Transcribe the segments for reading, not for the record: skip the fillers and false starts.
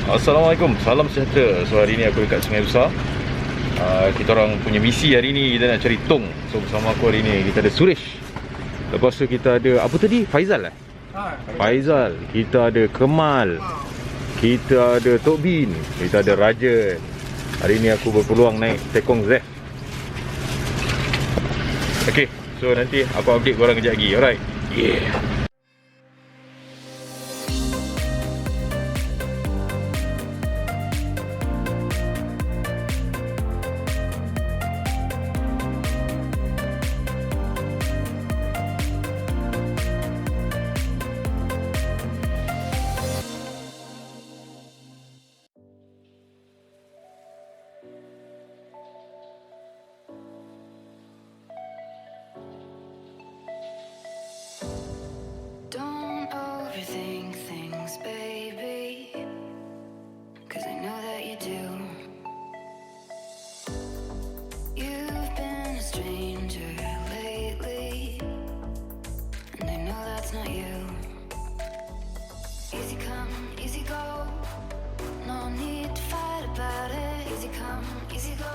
Assalamualaikum, salam sejahtera. So hari ni aku dekat Sungai Besar. Kita orang punya misi hari ni, kita nak cari tong. So bersama aku hari ni kita ada Suresh. Lepas tu kita ada apa tadi? Faizal Faizal. Kita ada Kemal. Kita ada Tok Bin. Kita ada Rajan. Hari ni aku berpeluang naik Tekong Z. Okay, so nanti aku update korang kejap lagi. Alright. Yeah. Don't overthink things, baby, 'cause I know that you do. You've been a stranger lately, and I know that's not you. Easy come, easy go, no need to fight about it. Easy come, easy go,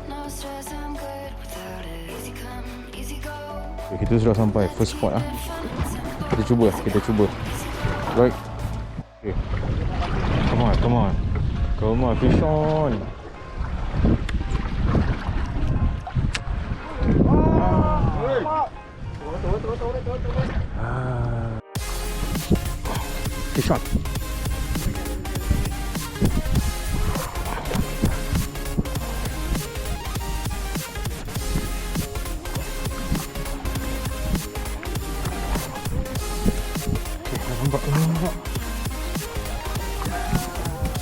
no stress, I'm good without it. Easy come, easy go. Kita sudah sampai first spot . Kita cuba. Right. Okay. Come on, fish on. Fish on. Nampak.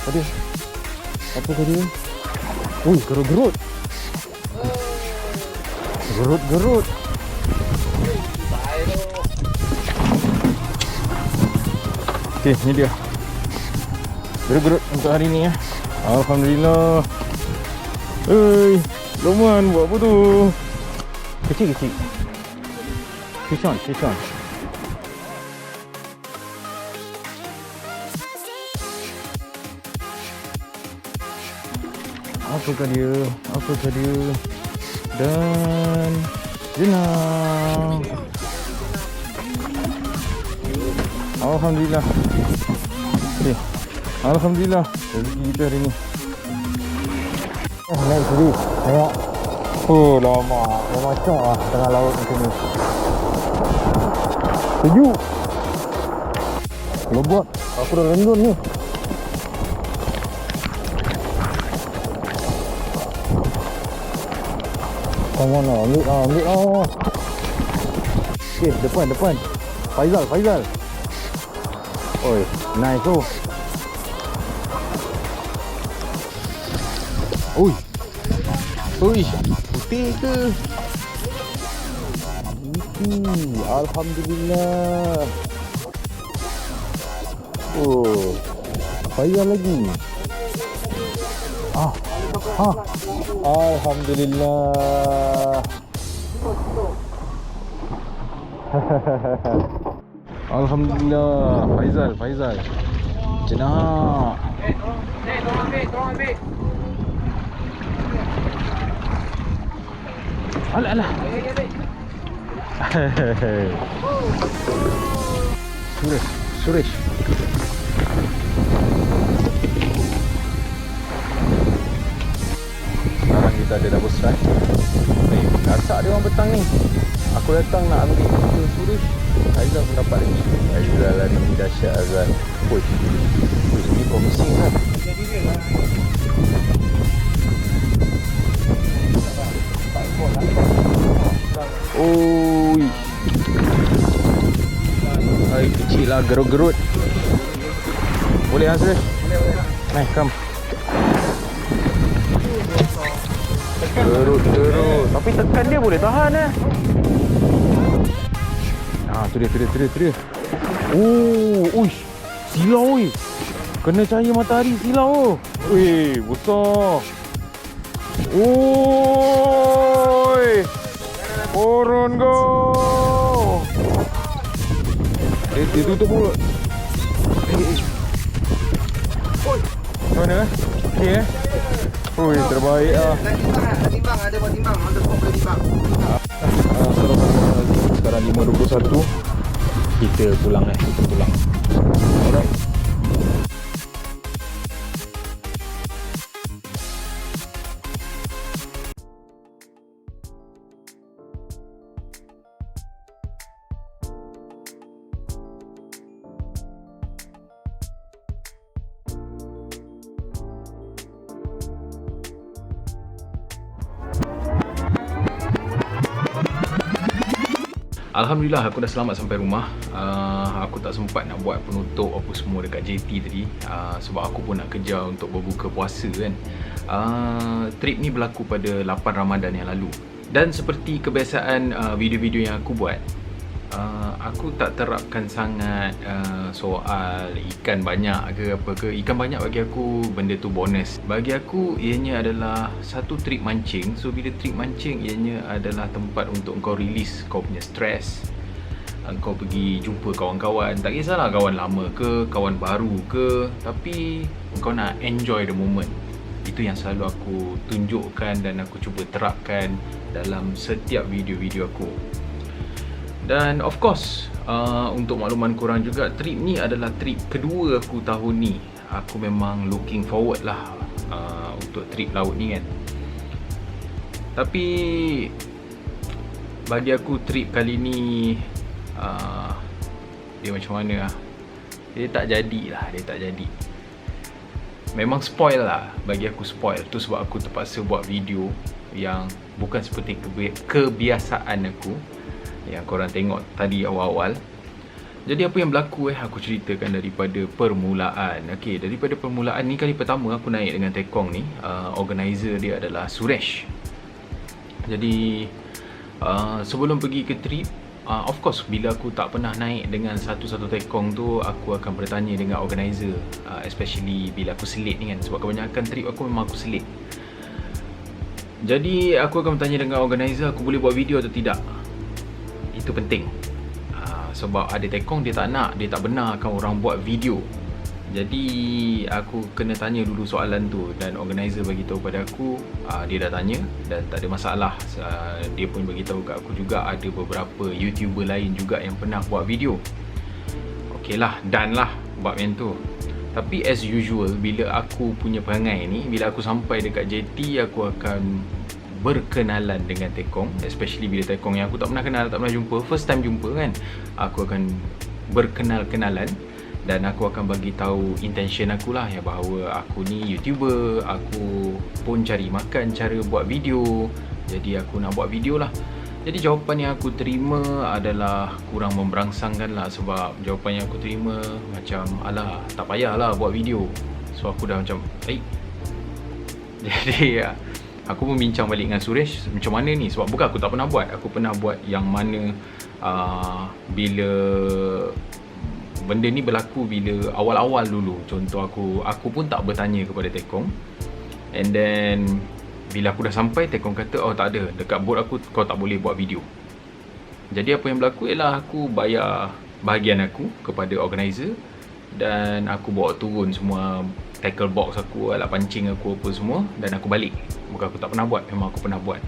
Tadi apa tadi? Gerut. Gerut. Okey, ni dia. Gerut untuk hari ni ya. Alhamdulillah. Loman buat apa tu? Kecil. Fish on. Apakah dia? Dan jenang. Alhamdulillah. Okay. Alhamdulillah rezeki kita hari ni. Naik sini. Tengok. Lama macam tengah laut macam ni. Sejuk. Lebat. Aku dah rendun ni. Come on, ambil. Okay, depan. Faizal. Oi, nice tu. Oi, putih ke? Alhamdulillah. Faizal lagi. Alhamdulillah. Alhamdulillah. Faizal. Jenah. Tolong ambil. Alah. Suresh. Sekarang kita ada double strike. Gasak dia orang petang ni. Aku datang nak ambil video Suresh, Aizal pun dapat lagi. Aizal lari ni dahsyat Azal. Push ni promising kan. Air kecil lah, gerut. Boleh Azal? Boleh. Naik, come. Gerut. Tapi tekan dia boleh tahan tu dia. Silau kena cahaya matahari silau. Besar. Turun go. Dia tutup mulut. Mana? Okey Ui, terbaik lah. Nak timbang, ada buat timbang. Ada buat boleh timbang. Sekarang 5.21. Kita pulang kita pulang. Alright. Alhamdulillah aku dah selamat sampai rumah. Aku tak sempat nak buat penutup apa semua dekat JT tadi, sebab aku pun nak kejar untuk berbuka puasa kan. Trip ni berlaku pada 8 Ramadan yang lalu. Dan seperti kebiasaan video-video yang aku buat, aku tak terapkan sangat soal ikan banyak ke apa ke. Ikan banyak bagi aku benda tu bonus. Bagi aku ianya adalah satu trip mancing. So bila trip mancing ianya adalah tempat untuk kau release kau punya stres. Kau pergi jumpa kawan-kawan, tak kisahlah kawan lama ke, kawan baru ke, tapi kau nak enjoy the moment. Itu yang selalu aku tunjukkan dan aku cuba terapkan dalam setiap video-video aku. Dan of course, untuk makluman korang juga, trip ni adalah trip kedua aku tahun ni. Aku memang looking forward lah untuk trip laut ni kan. Tapi bagi aku trip kali ni dia macam mana lah, dia tak jadi. Memang spoil lah, bagi aku spoil. Tu sebab aku terpaksa buat video yang bukan seperti kebiasaan aku yang korang tengok tadi awal-awal. Jadi apa yang berlaku aku ceritakan daripada permulaan. Okey, daripada permulaan ni, kali pertama aku naik dengan tekong ni, organizer dia adalah Suresh. Jadi sebelum pergi ke trip, of course bila aku tak pernah naik dengan satu-satu tekong tu, aku akan bertanya dengan organizer, especially bila aku selit ni kan, sebab kebanyakan trip aku memang aku selit. Jadi aku akan bertanya dengan organizer, aku boleh buat video atau tidak. Itu penting. Sebab ada tekong dia tak benarkan orang buat video. Jadi aku kena tanya dulu soalan tu, dan organizer bagi tahu pada aku dia dah tanya dan tak ada masalah. Dia pun bagi tahu kat aku juga ada beberapa YouTuber lain juga yang pernah buat video. Okeylah, done lah buat macam tu. Tapi as usual, bila aku punya perangai ni, bila aku sampai dekat JT, aku akan berkenalan dengan tekong, especially bila tekong yang aku tak pernah kenal, tak pernah jumpa, first time jumpa kan. Aku akan berkenalan dan aku akan bagi tahu intention aku lah, ya, bahawa aku ni YouTuber, aku pun cari makan cara buat video, jadi aku nak buat video lah. Jadi jawapan yang aku terima adalah kurang memberangsangkan lah, sebab jawapan yang aku terima macam, alah tak payahlah buat video. So aku dah macam jadi aku pun bincang balik dengan Suresh, macam mana ni, sebab bukan aku tak pernah buat. Aku pernah buat yang mana bila benda ni berlaku, bila awal-awal dulu. Contoh aku pun tak bertanya kepada tekong, and then bila aku dah sampai, tekong kata, oh tak ada, dekat board aku kau tak boleh buat video. Jadi apa yang berlaku ialah aku bayar bahagian aku kepada organizer, dan aku bawa turun semua tackle box aku, alat pancing aku apa semua, dan aku balik. Bukan aku tak pernah buat, memang aku pernah buat.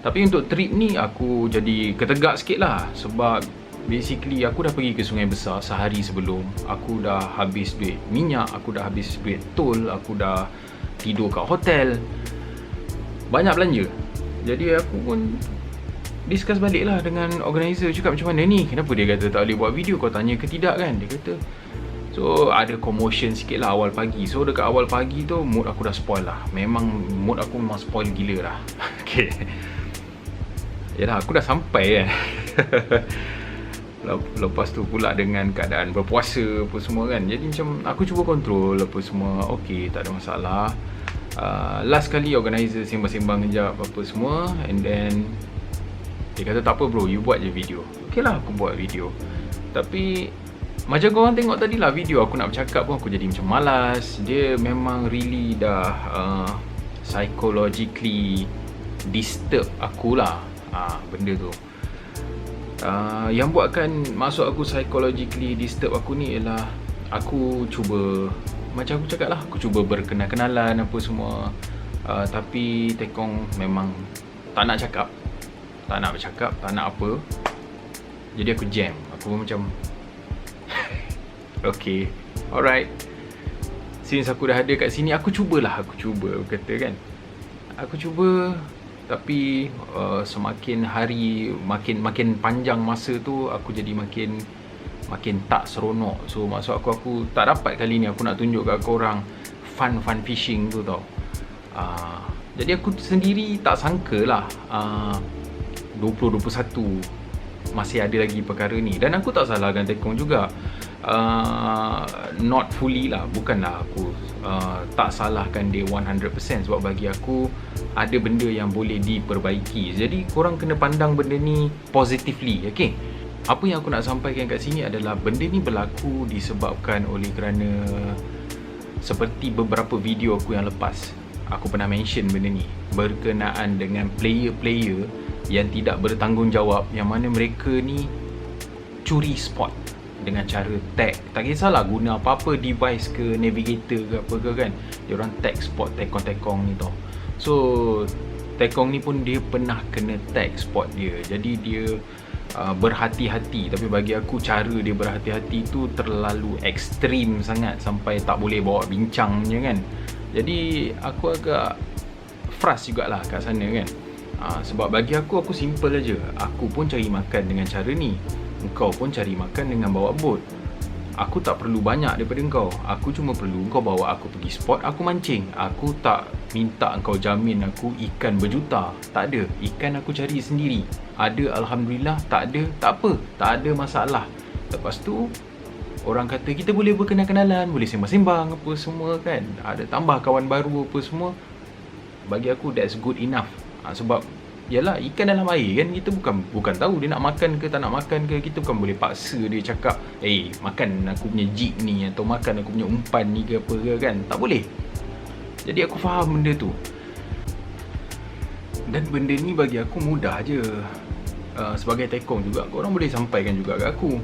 Tapi untuk trip ni aku jadi ketegak sikit lah, sebab basically aku dah pergi ke Sungai Besar sehari sebelum. Aku dah habis duit minyak, aku dah habis duit tol, aku dah tidur kat hotel, banyak belanja. Jadi aku pun discuss balik lah dengan organizer, cakap macam mana ni, kenapa dia kata tak boleh buat video, kau tanya ke tidak kan. Dia kata, so ada commotion sikit lah awal pagi. So dekat awal pagi tu mood aku dah spoil lah. Memang mood aku memang spoil gila lah. Okay, yalah, aku dah sampai kan. Lepas tu pula dengan keadaan berpuasa apa semua kan, jadi macam aku cuba kontrol apa semua. Okay, tak ada masalah. Last kali organizer sembang-sembang kejap apa semua, and then dia kata tak apa bro, you buat je video. Okay lah, aku buat video. Tapi macam korang tengok tadi lah video aku nak bercakap pun aku jadi macam malas. Dia memang really dah psychologically disturb aku lah, benda tu. Yang buatkan masuk aku psychologically disturb aku ni ialah aku cuba macam aku cakap lah, aku cuba berkenal-kenalan apa semua. Tapi Tekong memang tak nak cakap, tak nak bercakap, tak nak apa. Jadi aku jam. Aku pun macam okay, alright, since aku dah ada kat sini, aku cuba, kata kan. Aku cuba. Tapi semakin hari, makin panjang masa tu, aku jadi makin tak seronok. So maksud aku tak dapat kali ni aku nak tunjuk kat korang fun fishing tu tau. Jadi aku sendiri tak sangka lah 2021 masih ada lagi perkara ni. Dan aku tak salahkan Tekong juga, not fully lah, bukanlah aku tak salahkan dia 100%. Sebab bagi aku ada benda yang boleh diperbaiki. Jadi korang kena pandang benda ni positively, okay? Apa yang aku nak sampaikan kat sini adalah benda ni berlaku disebabkan oleh kerana seperti beberapa video aku yang lepas, aku pernah mention benda ni berkenaan dengan player-player yang tidak bertanggungjawab, yang mana mereka ni curi spot dengan cara tag. Tak kisahlah guna apa-apa device ke, navigator ke apa ke kan, dia orang tag spot Tekong ni tau. So Tekong ni pun dia pernah kena tag spot dia. Jadi dia berhati-hati. Tapi bagi aku cara dia berhati-hati tu terlalu ekstrim sangat, sampai tak boleh bawa bincang je kan. Jadi aku agak frust jugalah kat sana kan. Sebab bagi aku simple aja. Aku pun cari makan dengan cara ni, engkau pun cari makan dengan bawa bot. Aku tak perlu banyak daripada engkau. Aku cuma perlu engkau bawa aku pergi spot, aku mancing. Aku tak minta engkau jamin aku ikan berjuta. Tak ada. Ikan aku cari sendiri. Ada, Alhamdulillah. Tak ada, tak apa. Tak ada masalah. Lepas tu orang kata kita boleh berkenal-kenalan, boleh sembang-sembang apa semua kan. Ada tambah kawan baru apa semua. Bagi aku that's good enough. Sebab yalah, ikan dalam air kan, kita bukan tahu dia nak makan ke tak nak makan ke. Kita bukan boleh paksa dia cakap makan aku punya jig ni, atau makan aku punya umpan ni ke apa ke kan. Tak boleh. Jadi aku faham benda tu. Dan benda ni bagi aku mudah je. Sebagai Tekong juga, korang boleh sampaikan juga kat aku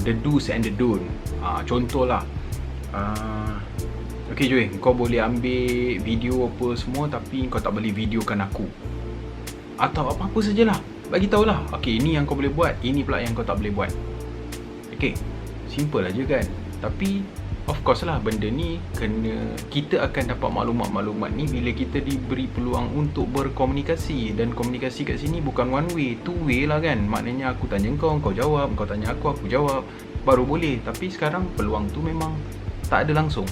the do's and the don't. Contohlah, okay Joy, kau boleh ambil video apa semua, tapi kau tak boleh videokan aku. Atau apa-apa sajalah, bagi tahulah, okay, ini yang kau boleh buat, ini pula yang kau tak boleh buat. Okay, simple aja kan. Tapi of course lah, benda ni kita akan dapat maklumat-maklumat ni bila kita diberi peluang untuk berkomunikasi. Dan komunikasi kat sini bukan one way, two way lah kan. Maknanya aku tanya kau jawab, kau tanya aku jawab, baru boleh. Tapi sekarang peluang tu memang tak ada langsung.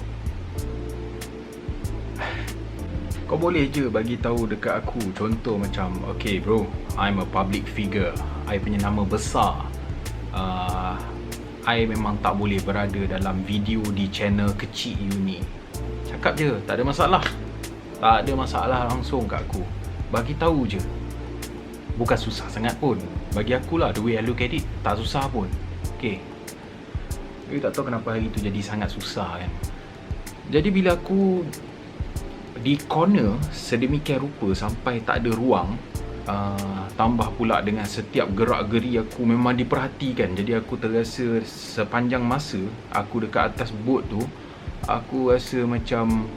Kau boleh je bagi tahu dekat aku. Contoh macam, okay bro, I'm a public figure, I punya nama besar, I memang tak boleh berada dalam video di channel kecil you ni. Cakap je, tak ada masalah. Tak ada masalah langsung kat aku. Bagi tahu je. Bukan susah sangat pun. Bagi akulah, the way I look at it, tak susah pun. Okay. Tapi tak tahu kenapa hari tu jadi sangat susah kan. Jadi bila aku di corner sedemikian rupa sampai tak ada ruang, tambah pula dengan setiap gerak-geri aku memang diperhatikan. Jadi aku terasa sepanjang masa aku dekat atas bot tu, aku rasa macam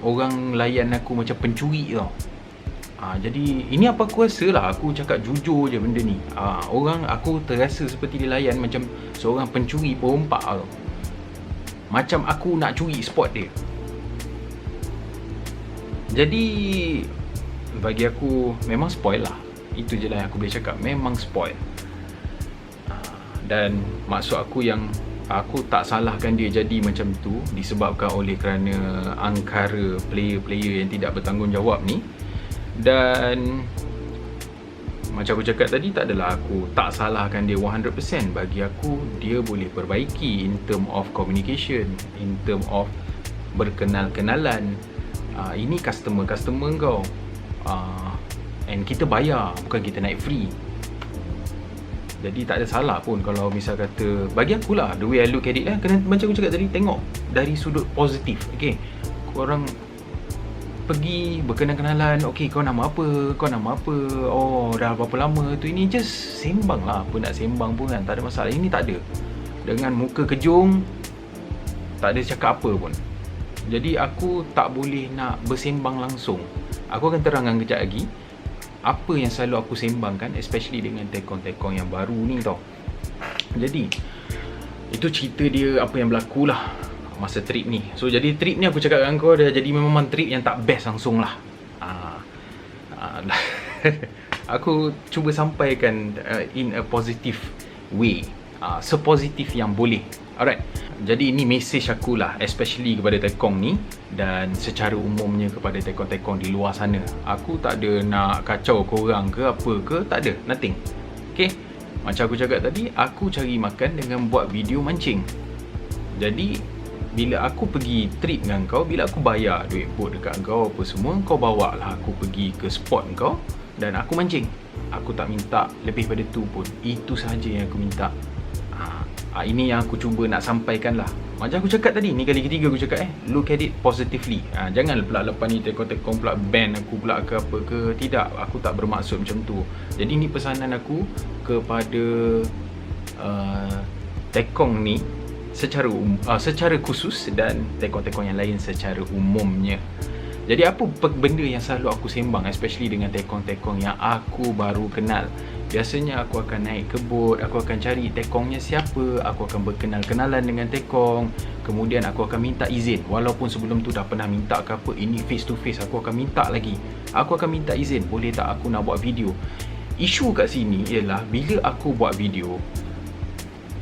orang layan aku macam pencuri tau. Jadi ini apa aku rasa lah, aku cakap jujur je benda ni. Aku terasa seperti dilayan macam seorang pencuri perompak tau. Macam aku nak curi spot dia. Jadi bagi aku memang spoil lah. Itu je lah yang aku boleh cakap, memang spoil. Dan maksud aku yang aku tak salahkan dia jadi macam tu disebabkan oleh kerana angkara player-player yang tidak bertanggungjawab ni. Dan macam aku cakap tadi, tak adalah aku tak salahkan dia 100%. Bagi aku dia boleh perbaiki in term of communication, in term of berkenal-kenalan. Ini customer kau, and kita bayar, bukan kita naik free. Jadi tak ada salah pun kalau misal kata, bagi akulah, the way I look at it lah, kena macam aku cakap tadi, tengok dari sudut positif. Okay, korang pergi berkenal-kenalan. Okay, kau nama apa? Oh, dah berapa lama tu? Ini just sembang lah, apa nak sembang pun kan, tak ada masalah. Ini tak ada. Dengan muka kejung, tak ada cakap apa pun. Jadi aku tak boleh nak bersembang langsung. Aku akan terangkan kejap lagi apa yang selalu aku sembangkan, especially dengan tekong-tekong yang baru ni tau. Jadi itu cerita dia apa yang berlaku lah masa trip ni. So jadi trip ni aku cakap dengan kau dah jadi memang trip yang tak best langsung lah. Aku cuba sampaikan in a positive way, sepositif yang boleh. Alright, jadi ini message aku lah, especially kepada tekong ni dan secara umumnya kepada tekong-tekong di luar sana. Aku tak ada nak kacau korang ke apa ke, tak ada, nothing. Okay, macam aku cakap tadi, aku cari makan dengan buat video mancing. Jadi bila aku pergi trip dengan kau, bila aku bayar duit boat dekat kau apa semua, kau bawa lah aku pergi ke spot kau dan aku mancing. Aku tak minta lebih pada tu pun. Itu sahaja yang aku minta. Ini yang aku cuba nak sampaikan lah. Macam aku cakap tadi, ni kali ketiga aku cakap look at it positively. Jangan pula lepas ni tekong-tekong pula ban aku pula ke apa ke. Tidak, aku tak bermaksud macam tu. Jadi ni pesanan aku kepada tekong ni secara khusus dan tekong-tekong yang lain secara umumnya. Jadi apa benda yang selalu aku sembang, especially dengan tekong-tekong yang aku baru kenal. Biasanya aku akan naik ke boat, aku akan cari tekongnya siapa, aku akan berkenal-kenalan dengan tekong. Kemudian aku akan minta izin. Walaupun sebelum tu dah pernah minta ke apa, ini face to face aku akan minta lagi. Aku akan minta izin, boleh tak aku nak buat video. Isu kat sini ialah bila aku buat video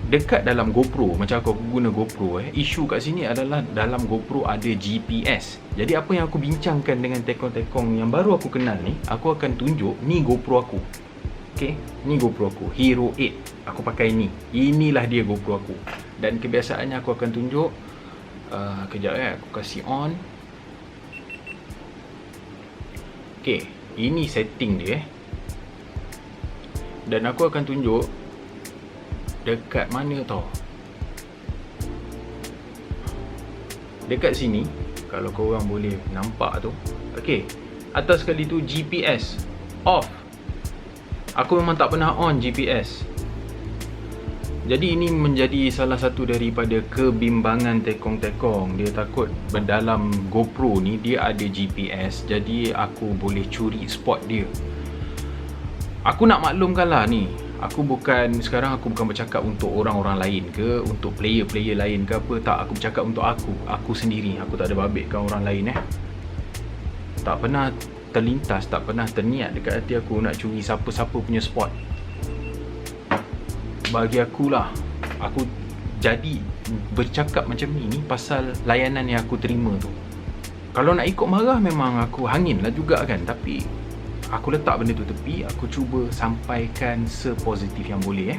dekat dalam GoPro, macam aku guna GoPro isu kat sini adalah dalam GoPro ada GPS. Jadi apa yang aku bincangkan dengan tekong-tekong yang baru aku kenal ni, aku akan tunjuk ni GoPro aku. Okay, ni GoPro aku, Hero 8. Aku pakai ni. Inilah dia GoPro aku. Dan kebiasaannya aku akan tunjuk kejap aku kasih on. Okay, ini setting dia Dan aku akan tunjuk dekat mana tau. Dekat sini, kalau korang boleh nampak tu. Okay, atas sekali tu GPS off. Aku memang tak pernah on GPS. Jadi ini menjadi salah satu daripada kebimbangan tekong-tekong. Dia takut dalam GoPro ni dia ada GPS, jadi aku boleh curi spot dia. Aku nak maklumkan lah ni, sekarang aku bukan bercakap untuk orang-orang lain ke, untuk player-player lain ke apa. Tak, aku bercakap untuk aku sendiri. Aku tak ada babitkan orang lain Tak pernah terlintas, tak pernah terniat dekat hati aku nak curi siapa-siapa punya spot. Bagi akulah, aku jadi bercakap macam ni pasal layanan yang aku terima tu. Kalau nak ikut marah memang aku hangin lah juga kan. Tapi aku letak benda tu tepi. Aku cuba sampaikan sepositif yang boleh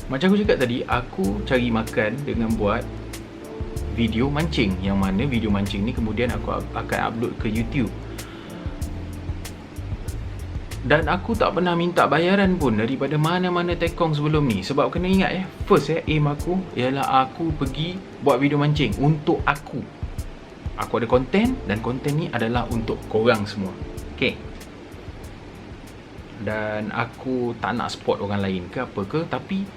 Macam aku cakap tadi, aku cari makan dengan buat video mancing. Yang mana video mancing ni kemudian aku akan upload ke YouTube. Dan aku tak pernah minta bayaran pun daripada mana-mana tekong sebelum ni. Sebab kena ingat first aim aku ialah aku pergi buat video mancing untuk aku. Aku ada konten dan konten ni adalah untuk korang semua. Okay. Dan aku tak nak support orang lain ke apa ke. Tapi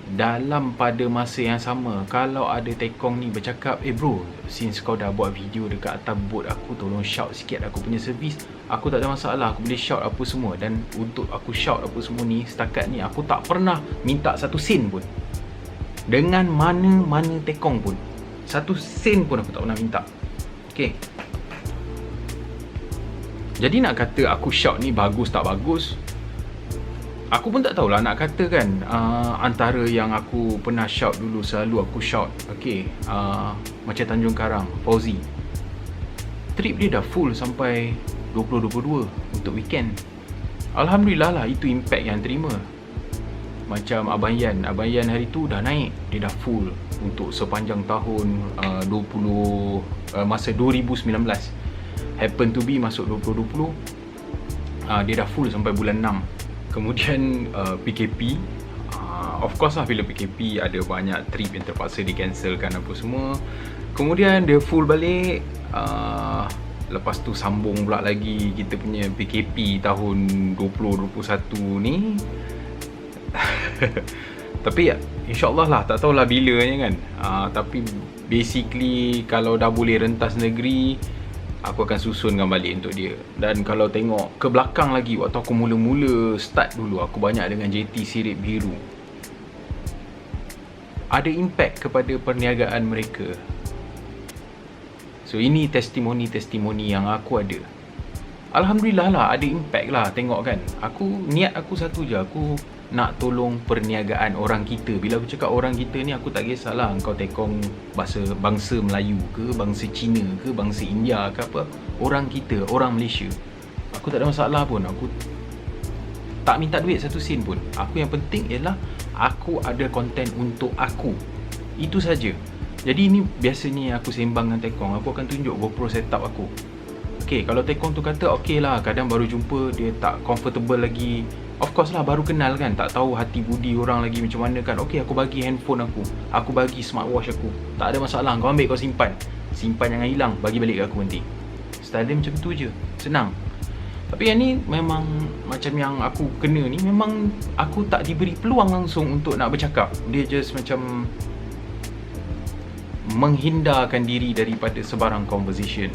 dalam pada masa yang sama, kalau ada tekong ni bercakap, bro, since kau dah buat video dekat atas boat aku, tolong shout sikit aku punya servis. Aku tak ada masalah, aku boleh shout apa semua. Dan untuk aku shout apa semua ni, setakat ni aku tak pernah minta satu sen pun dengan mana-mana tekong pun. Satu sen pun aku tak pernah minta. Okay. Jadi nak kata aku shout ni bagus tak bagus, aku pun tak tahulah nak kata kan. Antara yang aku pernah shout dulu, selalu aku shout, okay, macam Tanjung Karang, Fauzi, trip dia dah full sampai 2022 untuk weekend. Alhamdulillah lah, itu impact yang terima. Macam Abang Yan hari tu dah naik, dia dah full untuk sepanjang tahun 2019. Happen to be masuk 2020, dia dah full sampai bulan 6. Kemudian PKP, of course lah, bila PKP ada banyak trip yang terpaksa di cancelkan apa semua. Kemudian dia full balik. Lepas tu sambung pula lagi kita punya PKP tahun 2021 ni. Tapi insyaAllah lah, tak tahulah bilanya kan. Tapi basically kalau dah boleh rentas negeri, aku akan susunkan balik untuk dia. Dan kalau tengok ke belakang lagi, waktu aku mula-mula start dulu, aku banyak dengan JT Sirip Biru. Ada impact kepada perniagaan mereka. So ini testimoni-testimoni yang aku ada. Alhamdulillah lah, ada impact lah. Tengok kan, niat aku satu je, aku nak tolong perniagaan orang kita. Bila aku cakap orang kita ni, aku tak kisahlah engkau tekong bangsa Melayu ke, bangsa Cina ke, bangsa India ke apa. Orang kita, orang Malaysia, aku tak ada masalah pun. Aku tak minta duit satu sen pun. Aku yang penting ialah aku ada konten untuk aku. Itu saja. Jadi ini biasanya aku sembang dengan tekong, aku akan tunjuk GoPro setup aku. Okay, kalau tekong tu kata okay lah, kadang baru jumpa dia tak comfortable lagi, of course lah, baru kenal kan, tak tahu hati budi orang lagi macam mana kan. Okay, aku bagi handphone aku bagi smartwatch aku, tak ada masalah, kau ambil, kau simpan jangan hilang, bagi balik ke aku nanti. Style dia macam tu je, senang. Tapi yang ni memang macam yang aku kena ni, memang aku tak diberi peluang langsung untuk nak bercakap. Dia just macam menghindarkan diri daripada sebarang conversation.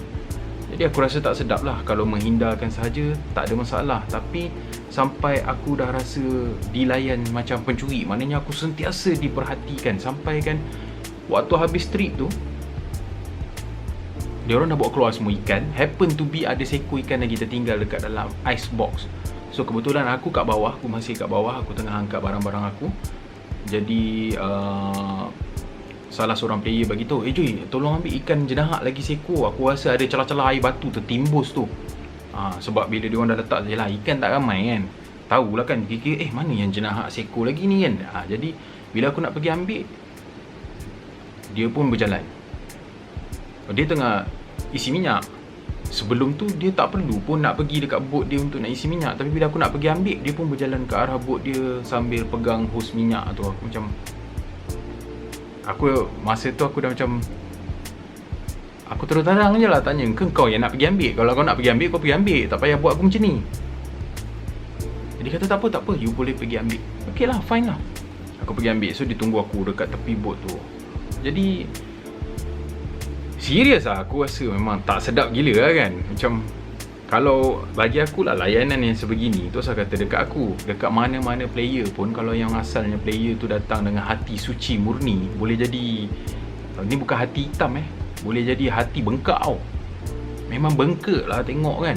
Jadi aku rasa tak sedap lah kalau menghindarkan sahaja, tak ada masalah. Tapi sampai aku dah rasa dilayan macam pencuri, maknanya aku sentiasa diperhatikan. Sampai kan waktu habis trip tu, dia orang dah bawa keluar semua ikan. Happen to be ada seekor ikan lagi tertinggal dekat dalam ice box. So kebetulan aku kat bawah, aku masih kat bawah, aku tengah angkat barang-barang aku. Jadi salah seorang player bagi tahu, Joy, tolong ambil ikan jenahak lagi seekor. Aku rasa ada celah-celah air batu tertimbus tu. Sebab bila dia orang dah letak je lah, ikan tak ramai kan. Tahulah kan, kira mana yang jenahak seekor lagi ni kan. Jadi bila aku nak pergi ambil, dia pun berjalan. Dia tengah isi minyak. Sebelum tu dia tak perlu pun nak pergi dekat bot dia untuk nak isi minyak. Tapi bila aku nak pergi ambil, dia pun berjalan ke arah bot dia sambil pegang hos minyak tu. Aku macam, masa tu aku dah macam, aku terus terang je lah tanya, kau yang nak pergi ambil? Kalau kau nak pergi ambil, kau pergi ambil, tak payah buat aku macam ni. Dia kata tak apa, you boleh pergi ambil. Okay lah, fine lah. Aku pergi ambil. So dia tunggu aku dekat tepi bot tu. Jadi serius lah, aku rasa memang tak sedap gila lah kan. Macam kalau bagi aku lah, layanan yang sebegini tu, saya kata dekat aku, dekat mana-mana player pun, kalau yang asalnya player tu datang dengan hati suci murni, boleh jadi, ni bukan hati hitam boleh jadi hati bengkak tau. Memang bengkak lah tengok kan.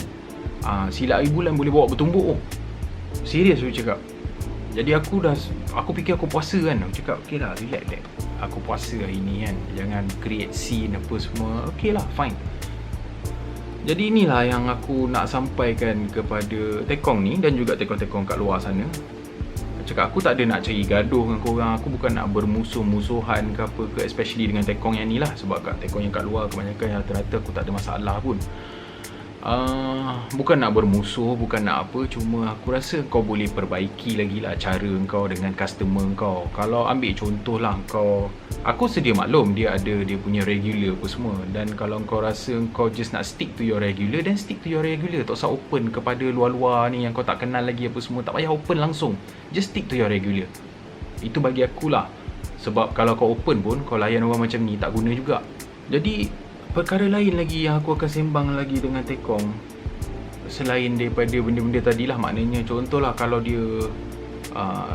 Silat air bulan boleh bawa bertumbuk. Serius aku cakap. Jadi aku fikir aku puasa kan. Aku cakap okay lah, relax. Aku puasa hari ni kan, jangan create scene apa semua. Okay lah, fine. Jadi inilah yang aku nak sampaikan kepada tekong ni dan juga tekong-tekong kat luar sana. Cakap aku tak ada nak cari gaduh dengan korang. Aku bukan nak bermusuh-musuhan ke apa ke, especially dengan tekong yang ni lah. Sebab kat tekong yang kat luar kebanyakan yang rata-rata aku tak ada masalah pun. Bukan nak bermusuh, bukan nak apa. Cuma aku rasa kau boleh perbaiki lagi lah cara kau dengan customer kau. Kalau ambil contoh lah, aku sedia maklum dia ada dia punya regular apa semua. Dan kalau kau rasa kau just nak stick to your regular, then stick to your regular. Tak usah open kepada luar-luar ni yang kau tak kenal lagi apa semua. Tak payah open langsung, just stick to your regular. Itu bagi akulah. Sebab kalau kau open pun, kau layan orang macam ni, tak guna juga. Jadi perkara lain lagi yang aku akan sembang lagi dengan tekong, selain daripada benda-benda tadilah, maknanya contohlah kalau dia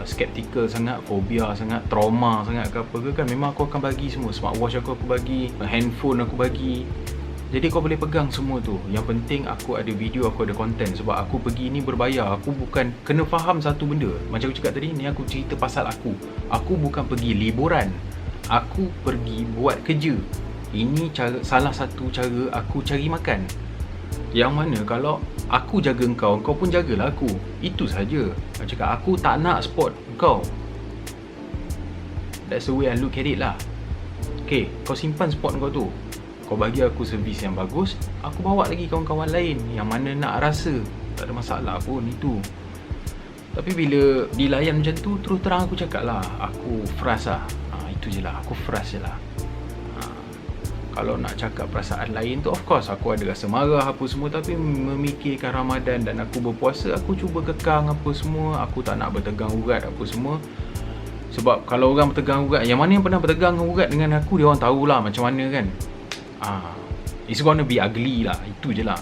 skeptical sangat, fobia sangat, trauma sangat ke apa ke kan, memang aku akan bagi semua. Smartwatch aku bagi, handphone aku bagi. Jadi kau boleh pegang semua tu. Yang penting aku ada video, aku ada konten. Sebab aku pergi ni berbayar. Aku bukan, kena faham satu benda. Macam aku cakap tadi, ni aku cerita pasal aku. Aku bukan pergi liburan, aku pergi buat kerja. Ini salah satu cara aku cari makan. Yang mana kalau aku jaga kau pun jagalah aku. Itu saja. Aku cakap aku tak nak spot kau. That's the way I look at it lah. Okay, kau simpan spot kau tu, kau bagi aku servis yang bagus, aku bawa lagi kawan-kawan lain yang mana nak rasa. Tak ada masalah pun itu. Tapi bila dilayan macam tu, terus terang aku cakap lah, aku frust lah. Itu je lah, aku frust je lah. Kalau nak cakap perasaan lain tu, of course aku ada rasa marah apa semua. Tapi memikirkan Ramadan dan aku berpuasa, aku cuba kekang apa semua. Aku tak nak bertegang urat apa semua. Sebab kalau orang bertegang urat, yang mana yang pernah bertegang urat dengan aku, dia orang tahulah macam mana kan. It's gonna be ugly lah, itu je lah.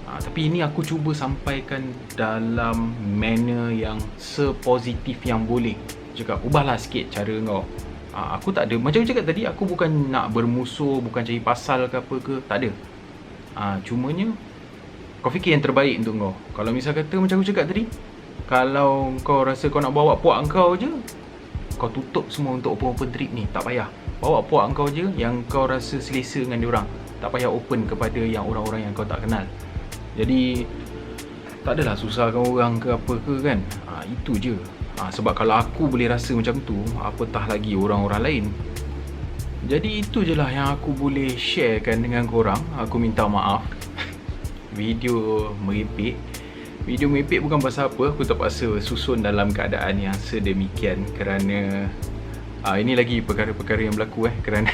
Tapi ini aku cuba sampaikan dalam manner yang sepositif yang boleh. Cakap, ubahlah sikit cara kau. Aku tak ada, macam aku cakap tadi, aku bukan nak bermusuh, bukan cari pasal ke apa ke, tak ada. Cumanya kau fikir yang terbaik untuk kau. Kalau misal kata macam aku cakap tadi, kalau kau rasa kau nak bawa puak kau je, kau tutup semua untuk open trip ni, tak payah. Bawa puak kau je yang kau rasa selesa dengan diorang, tak payah open kepada yang orang-orang yang kau tak kenal. Jadi tak adalah susahkan orang ke apa ke kan. Itu je. Sebab kalau aku boleh rasa macam tu, apatah lagi orang-orang lain. Jadi itu je lah yang aku boleh sharekan dengan korang. Aku minta maaf. Video merepek bukan pasal apa, aku terpaksa susun dalam keadaan yang sedemikian kerana ini lagi perkara-perkara yang berlaku kerana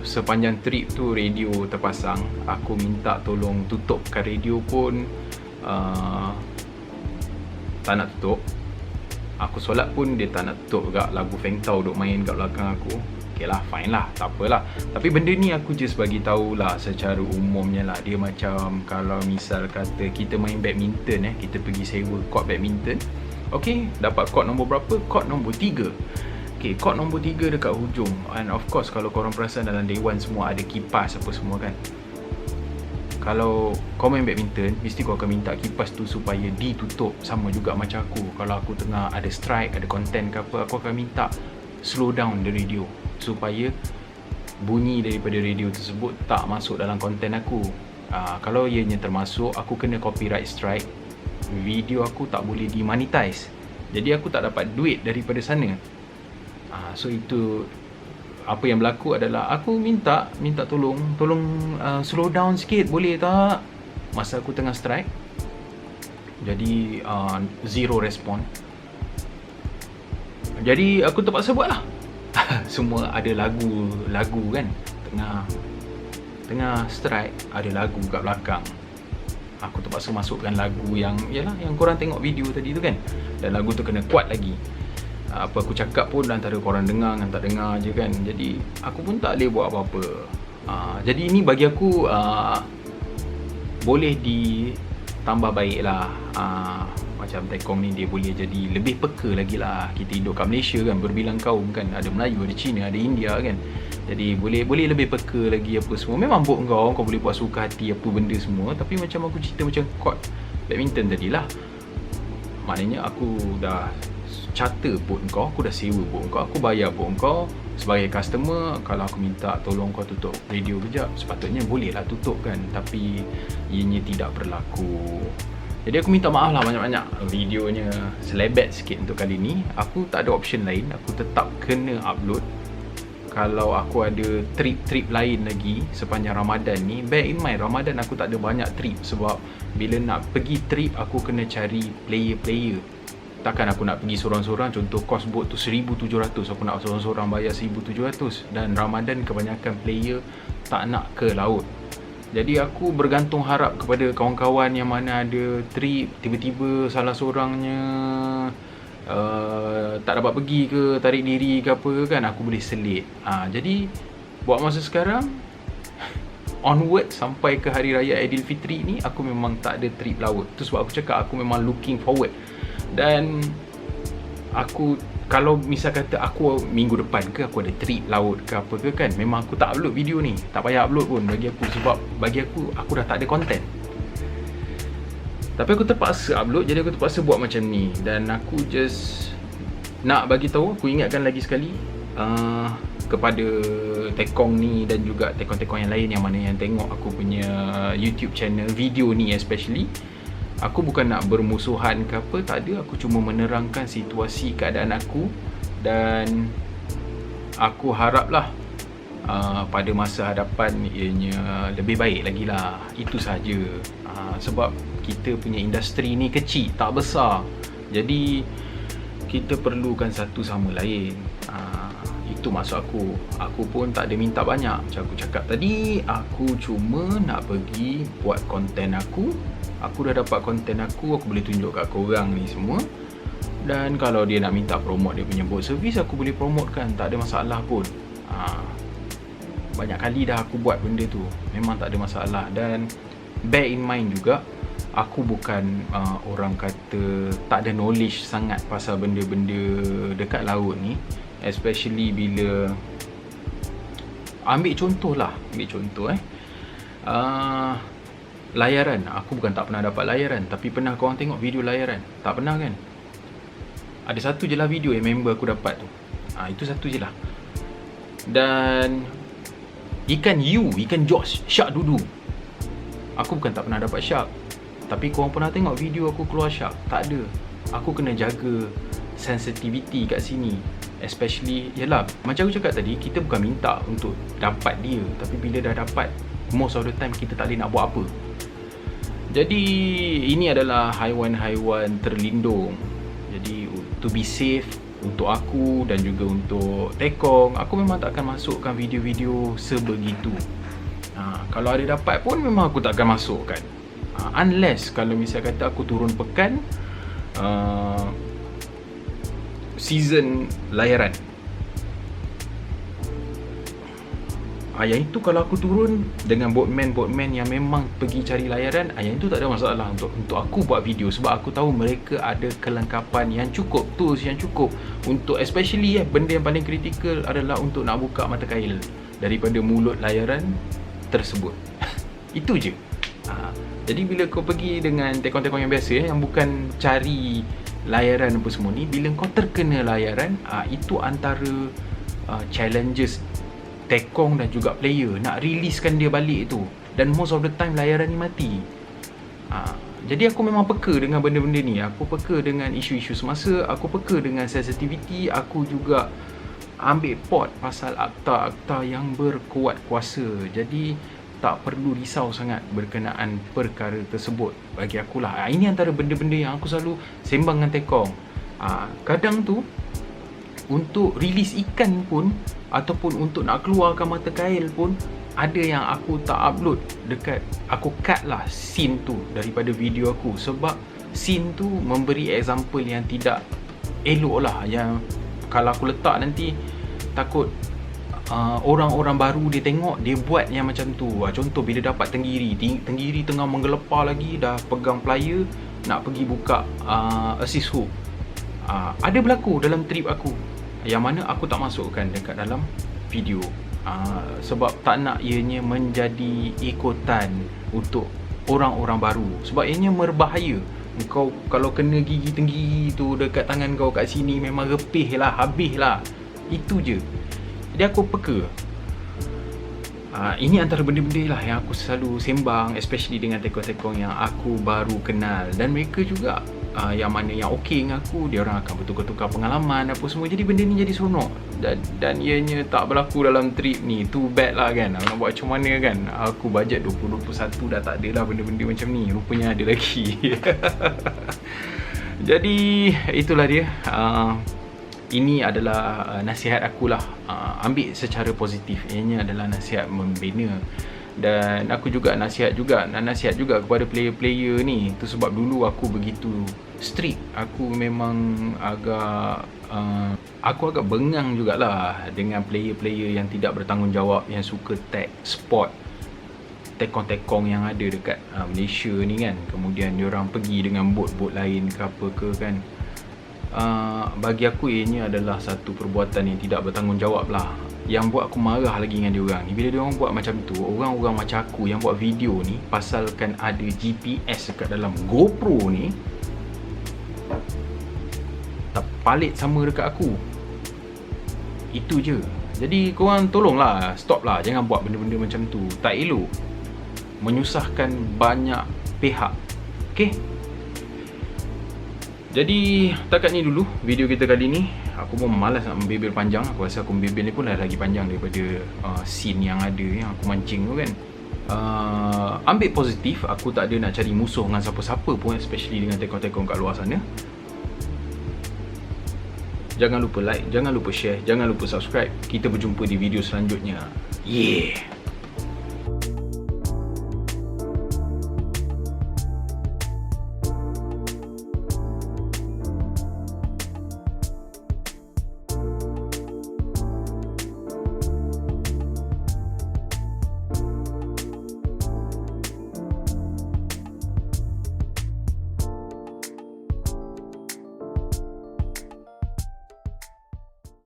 sepanjang trip tu radio terpasang. Aku minta tolong tutupkan radio pun tak nak tutup. Aku solat pun dia tak nak tutup juga. Lagu Feng Tao duk main kat belakang aku. Okay lah, fine lah, tak apalah. Tapi benda ni aku just bagi tahulah secara umumnya lah. Dia macam kalau misal kata kita main badminton kita pergi sewa court badminton. Okay, dapat court nombor berapa? Court nombor 3. Okay, court nombor 3 dekat hujung. And of course kalau korang perasan dalam dewan semua ada kipas apa semua kan. Kalau kau main badminton, mesti kau akan minta kipas tu supaya ditutup. Sama juga macam aku. Kalau aku tengah ada strike, ada content ke apa, aku akan minta slow down the radio supaya bunyi daripada radio tersebut tak masuk dalam konten aku. Kalau ianya termasuk, aku kena copyright strike. Video aku tak boleh dimonetize. Jadi aku tak dapat duit daripada sana. So itu apa yang berlaku adalah aku minta tolong slow down sikit boleh tak, masa aku tengah strike. Jadi zero respon. Jadi aku terpaksa buat lah. Semua ada lagu kan, tengah strike ada lagu kat belakang. Aku terpaksa masukkan lagu yang korang tengok video tadi tu kan. Dan lagu tu kena kuat lagi. Apa aku cakap pun antara korang dengar dengan tak dengar je kan. Jadi aku pun tak boleh buat apa-apa. Jadi ini bagi aku boleh ditambah baik lah. Macam Tekong ni dia boleh jadi lebih peka lagi lah. Kita hidup kat Malaysia kan, berbilang kaum kan. Ada Melayu, ada Cina, ada India kan. Jadi boleh lebih peka lagi apa semua. Memang bot kau boleh buat suka hati apa benda semua. Tapi macam aku cerita macam court badminton tadi lah, maknanya aku dah charter bot kau, aku dah sewa bot kau, aku bayar bot kau sebagai customer. Kalau aku minta tolong kau tutup radio kejap, sepatutnya boleh lah tutup kan. Tapi ianya tidak berlaku. Jadi aku minta maaf lah banyak-banyak. Videonya selebet sikit untuk kali ni. Aku tak ada option lain, aku tetap kena upload. Kalau aku ada trip-trip lain lagi sepanjang Ramadan ni, bear in mind Ramadan aku tak ada banyak trip. Sebab bila nak pergi trip aku kena cari player-player. Takkan aku nak pergi sorang-sorang. Contoh kos boat tu 1,700, aku nak sorang-sorang bayar 1,700. Dan Ramadan kebanyakan player tak nak ke laut. Jadi aku bergantung harap kepada kawan-kawan yang mana ada trip, tiba-tiba salah seorangnya tak dapat pergi ke, tarik diri ke apa kan, aku boleh selit. Jadi buat masa sekarang onward sampai ke Hari Raya Aidilfitri ni, aku memang tak ada trip laut. Tu sebab aku cakap aku memang looking forward. Dan aku, kalau misal kata aku minggu depan ke aku ada trip laut ke apa ke kan, memang aku tak upload video ni. Tak payah upload pun bagi aku. Sebab bagi aku dah tak ada konten. Tapi aku terpaksa upload, jadi aku terpaksa buat macam ni. Dan aku just nak bagi tahu, aku ingatkan lagi sekali kepada Tekong ni dan juga Tekong-Tekong yang lain yang mana yang tengok aku punya YouTube channel, video ni especially. Aku bukan nak bermusuhan ke apa, tak ada. Aku cuma menerangkan situasi keadaan aku. Dan aku haraplah pada masa hadapan ianya lebih baik lagi lah. Itu saja. Sebab kita punya industri ni kecil, tak besar. Jadi kita perlukan satu sama lain. Itu maksud aku. Aku pun tak ada minta banyak. Macam aku cakap tadi, aku cuma nak pergi buat konten aku. Aku dah dapat konten aku boleh tunjuk kat korang ni semua. Dan kalau dia nak minta promote dia punya boat service, aku boleh promote kan, tak ada masalah pun. Banyak kali dah aku buat benda tu, memang tak ada masalah. Dan bear in mind juga, aku bukan orang kata tak ada knowledge sangat pasal benda-benda dekat laut ni. Especially bila ambil contoh layaran. Aku bukan tak pernah dapat layaran, tapi pernah korang tengok video layaran? Tak pernah kan? Ada satu je lah video yang member aku dapat tu. Itu satu je lah. Dan ikan George, shark dudu, aku bukan tak pernah dapat shark, tapi korang pernah tengok video aku keluar shark? Tak ada. Aku kena jaga sensitivity kat sini. Especially, yalah, macam aku cakap tadi, kita bukan minta untuk dapat dia, tapi bila dah dapat, most of the time kita tak boleh nak buat apa. Jadi ini adalah haiwan-haiwan terlindung. Jadi to be safe untuk aku dan juga untuk Tekong, aku memang tak akan masukkan video-video sebegitu. Kalau ada dapat pun memang aku tak akan masukkan. Unless kalau misalnya kata aku turun pekan season layaran. Yang itu kalau aku turun dengan boatman yang memang pergi cari layaran, yang itu tak ada masalah untuk aku buat video, sebab aku tahu mereka ada kelengkapan yang cukup, tools yang cukup untuk, especially benda yang paling kritikal adalah untuk nak buka mata kail daripada mulut layaran tersebut. Itu je. Jadi bila kau pergi dengan tekong-tekong yang biasa yang bukan cari layaran apa semua ni, bila kau terkena layaran, itu antara challenges Tekong dan juga player nak releasekan dia balik tu. Dan most of the time layaran ni mati. Jadi aku memang peka dengan benda-benda ni. Aku peka dengan isu-isu semasa, aku peka dengan sensitivity, aku juga ambil pot pasal akta-akta yang berkuat kuasa. Jadi tak perlu risau sangat berkenaan perkara tersebut bagi akulah. Ini antara benda-benda yang aku selalu sembang dengan Tekong. Kadang tu untuk release ikan pun, ataupun untuk nak keluarkan mata kail pun, ada yang aku tak upload dekat, aku cut lah scene tu daripada video aku, sebab scene tu memberi example yang tidak elok lah, yang kalau aku letak nanti takut orang-orang baru dia tengok, dia buat yang macam tu. Contoh bila dapat tenggiri tengah menggelepar lagi, dah pegang plier nak pergi buka assist hook. Ada berlaku dalam trip aku, yang mana aku tak masukkan dekat dalam video. Sebab tak nak ianya menjadi ikutan untuk orang-orang baru, sebab ianya berbahaya. Kau kalau kena gigi tenggiri tu dekat tangan kau kat sini, memang repih lah, habis lah. Itu je. Jadi aku peka. Ini antara benda-benda lah yang aku selalu sembang, especially dengan tekong-tekong yang aku baru kenal. Dan mereka juga yang mana yang okey dengan aku, dia orang akan bertukar-tukar pengalaman apa semua. Jadi benda ni jadi seronok. Dan ianya tak berlaku dalam trip ni. Too bad lah kan. Nak buat macam mana kan. Aku bajet 2021 dah tak ada lah benda-benda macam ni. Rupanya ada lagi. Jadi itulah dia. Ini adalah nasihat akulah. Ambil secara positif. Ianya adalah nasihat membina. Dan aku juga nasihat juga kepada player-player ni. Itu sebab dulu aku begitu strict. Aku memang agak bengang jugalah dengan player-player yang tidak bertanggungjawab, yang suka tag spot tekong-tekong yang ada dekat Malaysia ni kan. Kemudian diorang pergi dengan bot-bot lain ke apa ke kan. Bagi aku ianya adalah satu perbuatan yang tidak bertanggungjawab lah. Yang buat aku marah lagi dengan diorang ni, bila diorang buat macam tu, orang-orang macam aku yang buat video ni, pasalkan ada GPS dekat dalam GoPro ni, tak palit sama dekat aku. Itu je. Jadi korang tolonglah, stop lah, jangan buat benda-benda macam tu. Tak elok, menyusahkan banyak pihak. Okay? Jadi takat ni dulu video kita kali ni. Aku pun malas nak membebel panjang. Aku rasa aku membebel ni pun dah lagi panjang daripada scene yang ada, yang aku mancing tu kan. Ambil positif. Aku tak ada nak cari musuh dengan siapa-siapa pun, especially dengan tekong-tekong kat luar sana. Jangan lupa like, jangan lupa share, jangan lupa subscribe. Kita berjumpa di video selanjutnya. Yeah.